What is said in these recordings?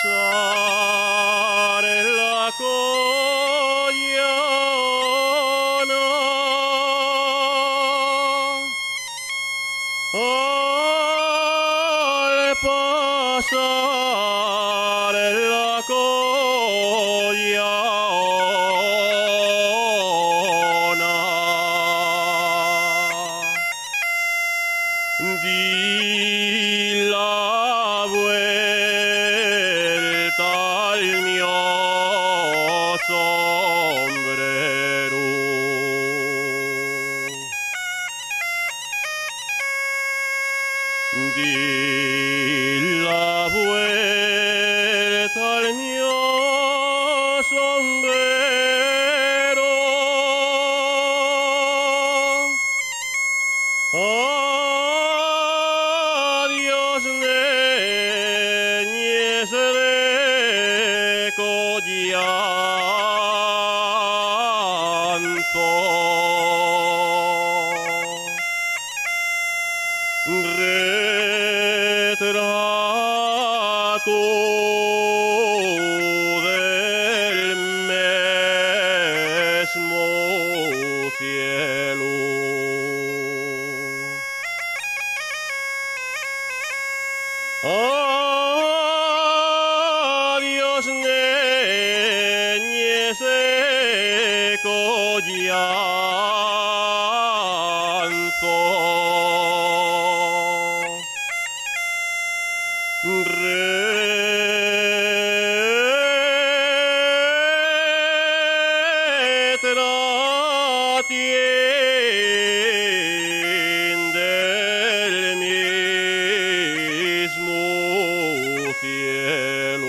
pasar en la collana. Al pasar en la collana, di la vuelta al mio sombrero. Di la vuelta al mio sombrero. Adiós, niñez de Collanto. Retrato del mesmo cielo. Adiós, niñez de Collanto. Retratien del mismo cielo.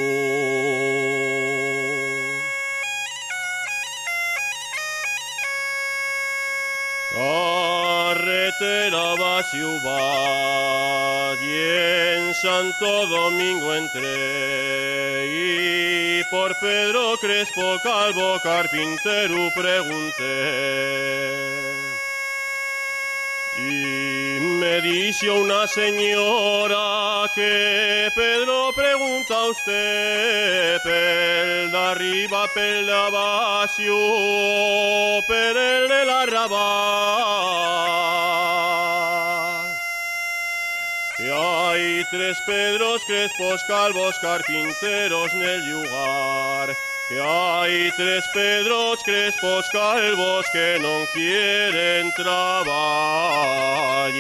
Carretera va ciudad y en Santo Domingo entré y por Pedro Crespo Calvo carpintero pregunté. Y me dice una señora que Pedro pregunta a usted, pel de arriba, pel de abajo, per el del arrabal. Que hay tres Pedros Crespos Calvos carpinteros en el lugar. Que hay tres Pedros Crespos Calvos que no quieren trabajar.